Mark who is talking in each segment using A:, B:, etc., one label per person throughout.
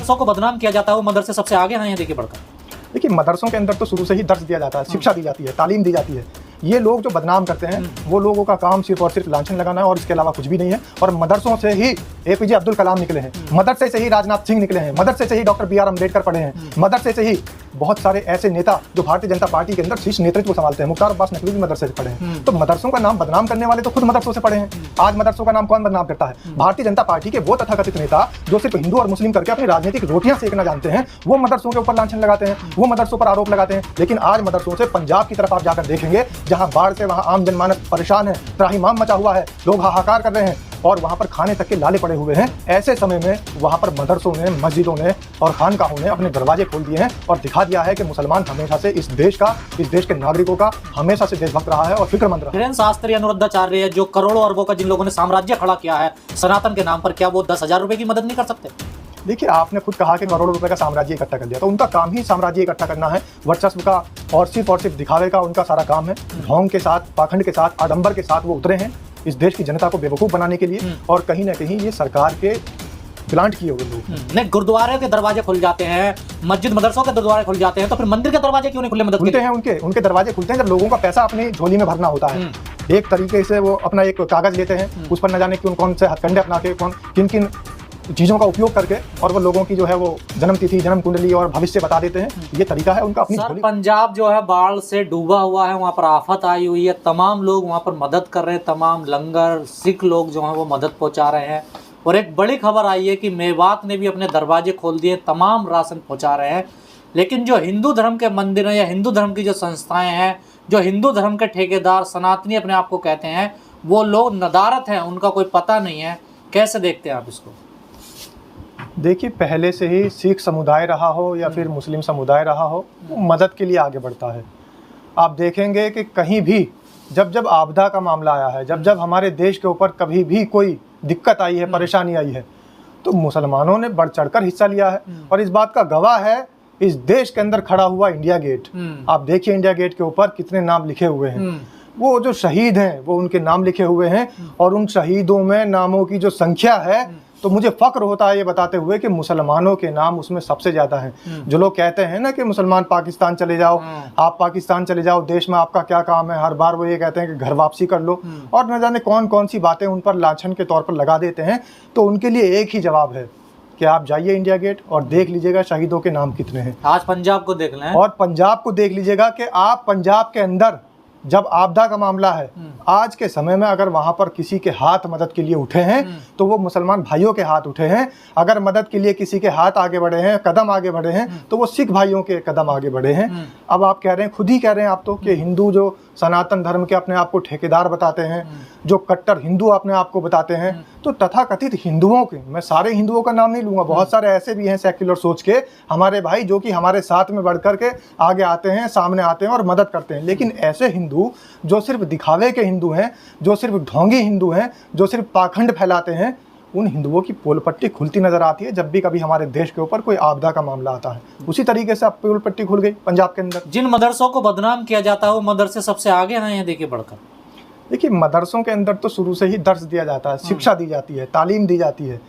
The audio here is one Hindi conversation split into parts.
A: मदरसों को बदनाम किया जाता है वो मदरसे सबसे आगे हैं देखिए बढ़कर।
B: देखिए, मदरसों के अंदर तो शुरू से ही दर्स दिया जाता है, शिक्षा दी जाती है, तालीम दी जाती है। ये लोग जो बदनाम करते हैं वो लोगों का काम सिर्फ और सिर्फ लांछन लगाना है और इसके अलावा कुछ भी नहीं है। और मदरसों से ही APJ अब्दुल कलाम निकले हैं, मदरसे से ही राजनाथ सिंह निकले हैं, मदरसे से ही डॉक्टर BR अम्बेडकर पढ़े हैं, मदरसे से ही बहुत सारे ऐसे नेता जो भारतीय जनता पार्टी के अंदर शीर्ष नेतृत्व संभालते हैं। मुख्तार अब्बास नकवी भी मदरसे से पढ़े हैं। तो मदरसों का नाम बदनाम करने वाले तो खुद मदरसों से पढ़े हैं। आज मदरसों का नाम कौन बदनाम करता है? भारतीय जनता पार्टी के वो तथाकथित नेता जो सिर्फ हिंदू और मुस्लिम करके अपनी राजनीतिक रोटियां सेकना जानते हैं, वो मदरसों के ऊपर लांछन लगाते हैं, वो मदरसों पर आरोप लगाते हैं। लेकिन आज मदरसों से पंजाब की तरफ आप जाकर देखेंगे, जहां बाढ़ से वहां आम जनमानस परेशान है, त्राहिमाम मचा हुआ है, लोग हाहाकार कर रहे हैं और वहां पर खाने तक के लाले पड़े हुए हैं। ऐसे समय में वहां पर मदरसों ने, मस्जिदों ने और खानकाहों ने अपने दरवाजे खोल दिए हैं और दिखा दिया है कि मुसलमान हमेशा से इस देश के नागरिकों का हमेशा से देशभक्त रहा है और फिक्रमंद रहा है।
A: धीरेन्द्र शास्त्री, अनुरुद्धाचार्य, जो करोड़ों अरबों का जिन लोगों ने साम्राज्य खड़ा किया है सनातन के नाम पर, क्या वो 10,000 रुपए की मदद नहीं कर सकते?
B: देखिए, आपने खुद कहा कि करोड़ों रुपए का साम्राज्य इकट्ठा कर दिया, तो उनका काम ही साम्राज्य इकट्ठा करना है, वर्चस्व का और सिर्फ दिखावे का उनका सारा काम है। ढोंग के साथ, पाखंड के साथ, आडंबर के साथ वो उतरे हैं इस देश की जनता को बेवकूफ़ बनाने के लिए। और कहीं ना कहीं ये सरकार के प्लांट किए हुए लोग
A: नहीं, गुरुद्वारे के दरवाजे खुल जाते हैं, मस्जिद मदरसों के दरवाजे खुल जाते हैं, तो फिर मंदिर के दरवाजे क्यों नहीं खुले? मदद
B: खुलते हैं, उनके दरवाजे खुलते हैं जब लोगों का पैसा अपनी झोली में भरना होता है। एक तरीके से वो अपना एक कागज लेते हैं, उस पर न जाने कौन से हथकंडे अपना के किन किन चीज़ों का उपयोग करके और वो लोगों की जो है वो जन्म तिथि, जन्म कुंडली और भविष्य बता देते हैं। ये तरीका है उनका अपनी झोली।
A: पंजाब जो है बाढ़ से डूबा हुआ है, वहाँ पर आफत आई हुई है, तमाम लोग वहाँ पर मदद कर रहे हैं, तमाम लंगर, सिख लोग जो हैं वो मदद पहुँचा रहे हैं। और एक बड़ी खबर आई है कि मेवात ने भी अपने दरवाजे खोल दिए, तमाम राशन पहुँचा रहे हैं। लेकिन जो हिंदू धर्म के मंदिर हैं या हिंदू धर्म की जो संस्थाएं हैं, जो हिंदू धर्म के ठेकेदार सनातनी अपने आप को कहते हैं, वो लोग नदारत हैं, उनका कोई पता नहीं है। कैसे देखते हैं आप इसको?
B: देखिए, पहले से ही सिख समुदाय रहा हो या फिर मुस्लिम समुदाय रहा हो, वो मदद के लिए आगे बढ़ता है। आप देखेंगे कि कहीं भी जब आपदा का मामला आया है, जब हमारे देश के ऊपर कभी भी कोई दिक्कत आई है, परेशानी आई है, तो मुसलमानों ने बढ़ चढ़कर हिस्सा लिया है। और इस बात का गवाह है इस देश के अंदर खड़ा हुआ इंडिया गेट। आप देखिए, इंडिया गेट के ऊपर कितने नाम लिखे हुए हैं। वो जो शहीद हैं वो उनके नाम लिखे हुए हैं और उन शहीदों में नामों की जो संख्या है, तो मुझे फक्र होता है ये बताते हुए कि मुसलमानों के नाम उसमें सबसे ज़्यादा हैं। जो लोग कहते हैं ना कि मुसलमान पाकिस्तान चले जाओ, आप पाकिस्तान चले जाओ, देश में आपका क्या काम है, हर बार वो ये कहते हैं कि घर वापसी कर लो और न जाने कौन कौन सी बातें उन पर लाछन के तौर पर लगा देते हैं। तो उनके लिए एक ही जवाब है कि आप जाइए इंडिया गेट और देख लीजिएगा शहीदों के नाम कितने हैं।
A: आज पंजाब को देख लें
B: और पंजाब को देख लीजिएगा कि आप पंजाब के अंदर जब आपदा का मामला है, आज के समय में अगर वहां पर किसी के हाथ मदद के लिए उठे हैं तो वो मुसलमान भाइयों के हाथ उठे हैं। अगर मदद के लिए किसी के हाथ आगे बढ़े हैं, कदम आगे बढ़े हैं, तो वो सिख भाइयों के कदम आगे बढ़े हैं। अब आप कह रहे हैं, खुद ही कह रहे हैं आप तो, कि हिंदू जो सनातन धर्म के अपने आप को ठेकेदार बताते हैं, जो कट्टर हिंदू अपने आप को बताते हैं, तो तथाकथित हिंदुओं के, मैं सारे हिंदुओं का नाम नहीं लूंगा, बहुत सारे ऐसे भी हैं सेक्युलर सोच के हमारे भाई जो कि हमारे साथ में बढ़ करके आगे आते हैं, सामने आते हैं और मदद करते हैं। लेकिन ऐसे हिंदू जो सिर्फ दिखावे के हिंदू हैं, जो सिर्फ ढोंगी हिंदू हैं, जो सिर्फ पाखंड फैलाते हैं, उन हिंदुओं की पोल पट्टी खुलती नजर आती है जब भी कभी हमारे देश के ऊपर कोई आपदा का मामला आता है। उसी तरीके से अब पोल पट्टी खुल गई पंजाब के अंदर।
A: जिन मदरसों को बदनाम किया जाता है वो मदरसे सबसे आगे हैं देखिए बढ़कर।
B: देखिए, मदरसों के अंदर तो शुरू से ही दर्स दिया जाता है, शिक्षा दी जाती है, तालीम दी जाती है।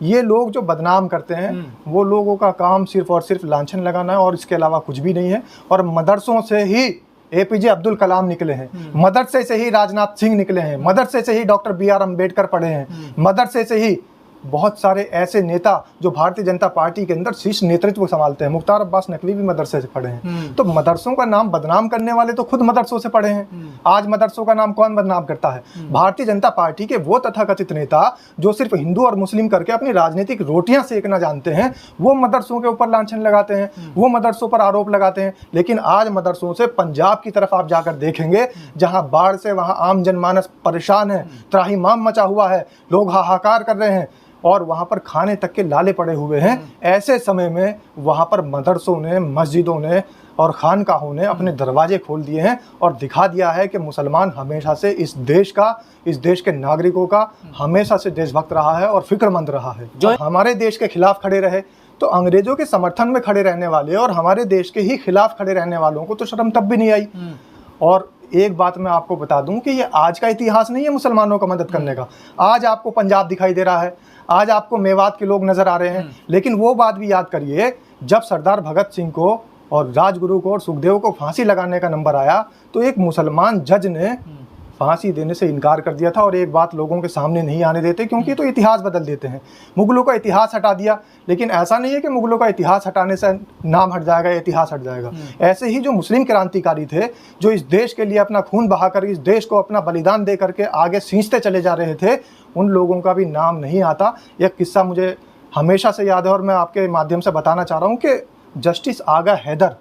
B: ये लोग जो बदनाम करते हैं वो लोगों का काम सिर्फ और सिर्फ लांछन लगाना है और इसके अलावा कुछ भी नहीं है। और मदरसों से ही APJ अब्दुल कलाम निकले हैं, मदरसे से ही राजनाथ सिंह निकले हैं, मदरसे से ही डॉक्टर BR अम्बेडकर पढ़े हैं, मदरसे से ही बहुत सारे ऐसे नेता जो भारतीय जनता पार्टी के अंदर शीर्ष नेतृत्व संभालते हैं। मुख्तार अब्बास नकवी भी मदरसे से पढ़े हैं। तो मदरसों का नाम बदनाम करने वाले तो खुद मदरसों से पढ़े हैं। आज मदरसों का नाम कौन बदनाम करता है? भारतीय जनता पार्टी के वो तथाकथित नेता जो सिर्फ हिंदू और मुस्लिम करके अपनी राजनीतिक रोटियां सेकना जानते हैं, वो मदरसों के ऊपर लांछन लगाते हैं, वो मदरसों पर आरोप लगाते हैं। लेकिन आज मदरसों से पंजाब की तरफ आप जाकर देखेंगे, जहां बाढ़ से वहां आम जनमानस परेशान है, त्राहिमाम मचा हुआ है, लोग हाहाकार कर रहे हैं और वहाँ पर खाने तक के लाले पड़े हुए हैं। ऐसे समय में वहाँ पर मदरसों ने, मस्जिदों ने और खानकाहों ने अपने दरवाजे खोल दिए हैं और दिखा दिया है कि मुसलमान हमेशा से इस देश के नागरिकों का हमेशा से देशभक्त रहा है और फिक्रमंद रहा है। जो हमारे देश के खिलाफ खड़े रहे तो अंग्रेजों के समर्थन में खड़े रहने वाले और हमारे देश के ही खिलाफ खड़े रहने वालों को तो शर्म तब भी नहीं आई। और एक बात मैं आपको बता दूं कि ये आज का इतिहास नहीं है मुसलमानों का मदद करने का। आज आपको पंजाब दिखाई दे रहा है, आज आपको मेवात के लोग नजर आ रहे हैं। लेकिन वो बात भी याद करिए, जब सरदार भगत सिंह को और राजगुरु को और सुखदेव को फांसी लगाने का नंबर आया तो एक मुसलमान जज ने फांसी देने से इनकार कर दिया था। और एक बात लोगों के सामने नहीं आने देते, क्योंकि तो इतिहास बदल देते हैं। मुगलों का इतिहास हटा दिया, लेकिन ऐसा नहीं है कि मुगलों का इतिहास हटाने से नाम हट जाएगा, इतिहास हट जाएगा। ऐसे ही जो मुस्लिम क्रांतिकारी थे, जो इस देश के लिए अपना खून बहाकर, इस देश को अपना बलिदान दे करके आगे सींचते चले जा रहे थे, उन लोगों का भी नाम नहीं आता। एक किस्सा मुझे हमेशा से याद है और मैं आपके माध्यम से बताना चाह रहा हूँ कि जस्टिस आगा हैदर,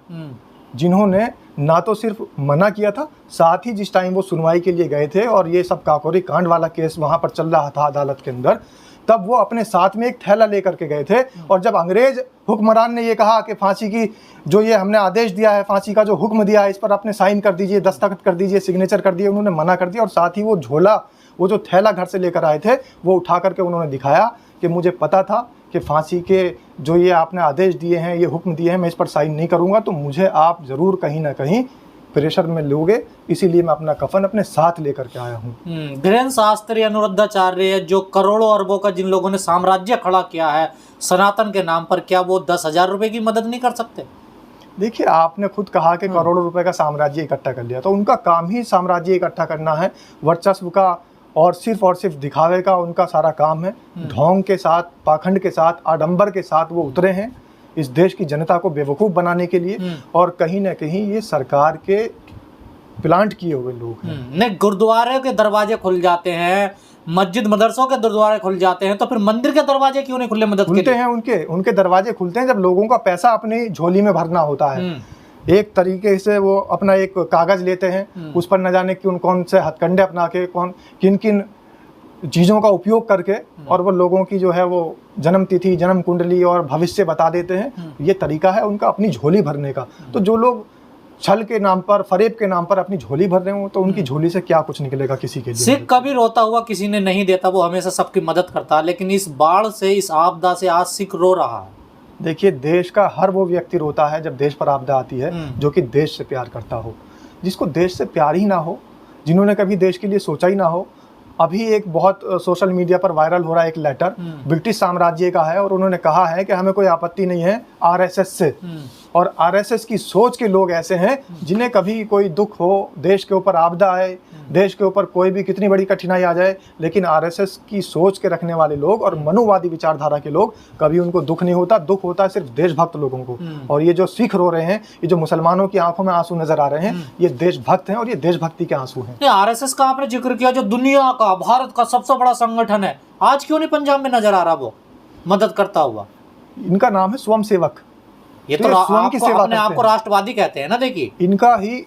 B: जिन्होंने ना तो सिर्फ मना किया था, साथ ही जिस टाइम वो सुनवाई के लिए गए थे और ये सब काकोरी कांड वाला केस वहाँ पर चल रहा था अदालत के अंदर, तब वो अपने साथ में एक थैला लेकर के गए थे। और जब अंग्रेज हुक्मरान ने ये कहा कि फांसी की जो ये हमने आदेश दिया है, फांसी का जो हुक्म दिया है, इस पर अपने साइन कर दीजिए, दस्तखत कर दीजिए, सिग्नेचर कर दिए, उन्होंने मना कर दिया। और साथ ही वो झोला, वो जो थैला घर से लेकर आए थे, वो उठा करके उन्होंने दिखाया कि मुझे पता था कि फांसी के जो ये आपने आदेश दिए हैं, ये हुक्म दिए हैं, मैं इस पर साइन नहीं करूंगा, तो मुझे आप ज़रूर कहीं ना कहीं प्रेशर में लोगे, इसीलिए मैं अपना कफन अपने साथ लेकर के आया हूँ।
A: धीरेन्द्र शास्त्री, अनुरुद्धाचार्य, जो करोड़ों अरबों का जिन लोगों ने साम्राज्य खड़ा किया है सनातन के नाम पर, क्या वो 10,000 रुपए की मदद नहीं कर सकते?
B: देखिए, आपने खुद कहा कि करोड़ों रुपए का साम्राज्य इकट्ठा कर लिया, तो उनका काम ही साम्राज्य इकट्ठा करना है, वर्चस्व का और सिर्फ दिखावे का उनका सारा काम है। ढोंग के साथ, पाखंड के साथ, आडंबर के साथ वो उतरे हैं इस देश की जनता को बेवकूफ़ बनाने के लिए। और कहीं ना कहीं ये सरकार के प्लांट किए हुए लोग हैं।
A: नहीं, गुरुद्वारे के दरवाजे खुल जाते हैं, मस्जिद मदरसों के दरवाजे खुल जाते हैं, तो फिर मंदिर के दरवाजे क्यों नहीं खुले मदद के लिए?
B: खुलते हैं, उनके दरवाजे खुलते हैं जब लोगों का पैसा अपनी झोली में भरना होता है। एक तरीके से वो अपना एक कागज लेते हैं, उस पर न जाने कौन से हथकंडे अपना के किन किन चीज़ों का उपयोग करके, और वो लोगों की जो है वो जन्म तिथि, जन्म कुंडली और भविष्य बता देते हैं। ये तरीका है उनका अपनी झोली भरने का। तो जो लोग छल के नाम पर, फरेब के नाम पर अपनी झोली भर रहे हो, तो उनकी झोली से क्या कुछ निकलेगा किसी के लिए?
A: सिख कभी रोता हुआ किसी ने नहीं देता, वो हमेशा सबकी मदद करता है, लेकिन इस बाढ़ से, इस आपदा से आज सिख रो रहा है।
B: देखिए, देश का हर वो व्यक्ति रोता है जब देश पर आपदा आती है, जो कि देश से प्यार करता हो। जिसको देश से प्यार ही ना हो, जिन्होंने कभी देश के लिए सोचा ही ना हो। अभी एक बहुत सोशल मीडिया पर वायरल हो रहा है एक लेटर, ब्रिटिश साम्राज्य का है, और उन्होंने कहा है कि हमें कोई आपत्ति नहीं है आरएसएस से। और आरएसएस की सोच के लोग ऐसे हैं जिन्हें कभी कोई दुख हो, देश के ऊपर आपदा आए, देश के ऊपर कोई भी कितनी बड़ी कठिनाई आ जाए, लेकिन आरएसएस की सोच के रखने वाले लोग और मनुवादी विचारधारा के लोग, कभी उनको दुख नहीं होता। दुख होता है सिर्फ देशभक्त लोगों को। और ये जो सिख रो रहे हैं, ये जो मुसलमानों की आंखों में आंसू नजर आ रहे हैं, ये देशभक्त हैं और ये देशभक्ति के आंसू हैं।
A: आरएसएस का आपने जिक्र किया, जो दुनिया का, भारत का सबसे बड़ा संगठन है, आज क्यों नहीं पंजाब में नजर आ रहा वो मदद करता हुआ?
B: इनका नाम है स्वयं सेवक।
A: ये तो स्वयं की सेवा, अपने आप को राष्ट्रवादी कहते हैं ना। देखिए,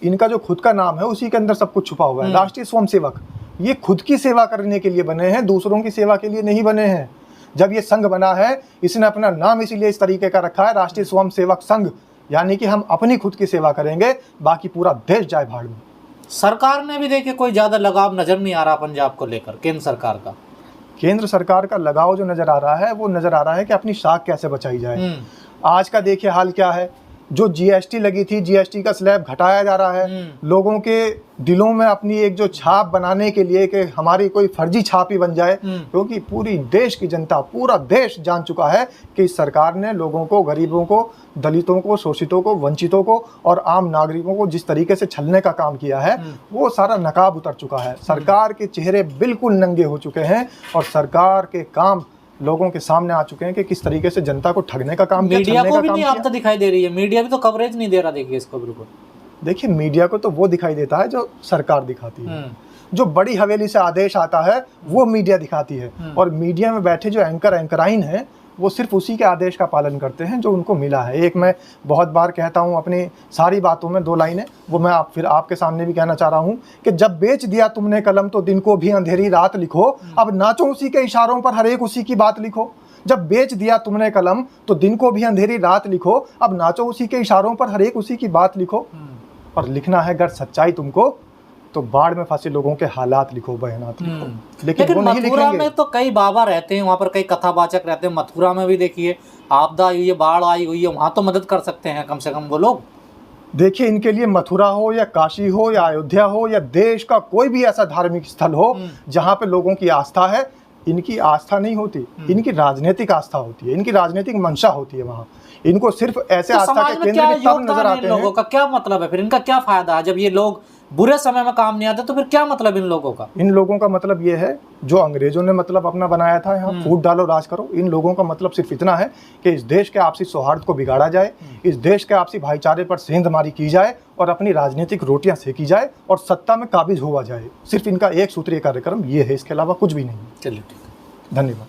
B: इनका जो खुद का नाम है उसी के अंदर सब कुछ छुपा हुआ है। राष्ट्रीय स्वयं सेवक, ये खुद की सेवा करने के लिए बने हैं, दूसरों की सेवा के लिए नहीं बने हैं। जब ये संघ बना है, इसने अपना नाम इसीलिए इस तरीके का रखा है, राष्ट्रीय स्वयं सेवक संघ, यानी कि हम अपनी खुद की सेवा करेंगे, बाकी पूरा देश जाए भाड़ में।
A: सरकार ने भी देखिए कोई ज्यादा लगाव नजर नहीं आ रहा पंजाब को लेकर, केंद्र सरकार का।
B: केंद्र सरकार का लगाव जो नजर आ रहा है, वो नजर आ रहा है कि अपनी साख कैसे बचाई जाए। आज का देखिए हाल क्या है, जो जीएसटी लगी थी, जीएसटी का स्लैब घटाया जा रहा है। लोगों के दिलों में अपनी एक जो छाप बनाने के लिए कि हमारी कोई फर्जी छाप ही बन जाए, क्योंकि पूरी देश की जनता, पूरा देश जान चुका है कि इस सरकार ने लोगों को, गरीबों को, दलितों को, शोषितों को, वंचितों को और आम नागरिकों को जिस तरीके से छलने का काम किया है, वो सारा नकाब उतर चुका है। सरकार के चेहरे बिल्कुल नंगे हो चुके हैं और सरकार के काम लोगों के सामने आ चुके हैं कि किस तरीके से जनता को ठगने का काम किया,
A: मीडिया को भी नहीं आपदा दिखाई दे रही है, मीडिया भी तो कवरेज नहीं दे रहा। देखिए इसको बिल्कुल,
B: देखिए मीडिया को तो वो दिखाई देता है जो सरकार दिखाती है, जो बड़ी हवेली से आदेश आता है वो मीडिया दिखाती है, और मीडिया में बैठे जो एंकराइन है वो सिर्फ उसी के आदेश का पालन करते हैं जो उनको मिला है। एक मैं बहुत बार कहता हूँ अपनी सारी बातों में, 2 लाइनें, वो मैं फिर आपके सामने भी कहना चाह रहा हूँ कि जब बेच दिया तुमने कलम तो दिन को भी अंधेरी रात लिखो, अब नाचो उसी के इशारों पर हर एक उसी की बात लिखो। जब बेच दिया तुमने कलम तो दिन को भी अंधेरी रात लिखो, अब नाचो उसी के इशारों पर हर एक उसी की बात लिखो। और लिखना है अगर सच्चाई तुमको तो बाढ़ में फंसे लोगों के हालात लिखो, बयानात लिखो। लेकिन
A: मथुरा में तो कई बाबा रहते हैं, वहाँ पर कई कथावाचक रहते हैं। मथुरा में भी देखिए आपदा आई हुई है, बाढ़ आई हुई है, वहाँ तो मदद कर सकते हैं कम से कम वो लोग।
B: देखिए, इनके लिए मथुरा हो या काशी हो या अयोध्या हो या देश का कोई भी ऐसा धार्मिक स्थल हो जहाँ पे लोगों की आस्था है, इनकी आस्था नहीं होती, इनकी राजनीतिक आस्था होती है, इनकी राजनीतिक मंशा होती है वहाँ। इनको सिर्फ ऐसे
A: तो
B: आस्था
A: समाज
B: के
A: में
B: केंद्र
A: क्या
B: भी तब नजर
A: योगदान है
B: आते
A: इन लोगों
B: हैं।
A: का, क्या मतलब है फिर, इनका क्या फायदा है जब ये लोग बुरे समय में काम नहीं आते, तो फिर क्या मतलब इन लोगों का?
B: इन लोगों का मतलब ये है, जो अंग्रेजों ने मतलब अपना बनाया था, यहाँ फूट डालो राज करो, इन लोगों का मतलब सिर्फ इतना है कि इस देश के आपसी सौहार्द को बिगाड़ा जाए, इस देश के आपसी भाईचारे पर सेंधमारी की जाए और अपनी राजनीतिक रोटियां सेकी जाए और सत्ता में काबिज हुआ जाए। सिर्फ इनका एक सूत्रीय कार्यक्रम ये है, इसके अलावा कुछ भी नहीं।
A: चलिए ठीक है,
B: धन्यवाद।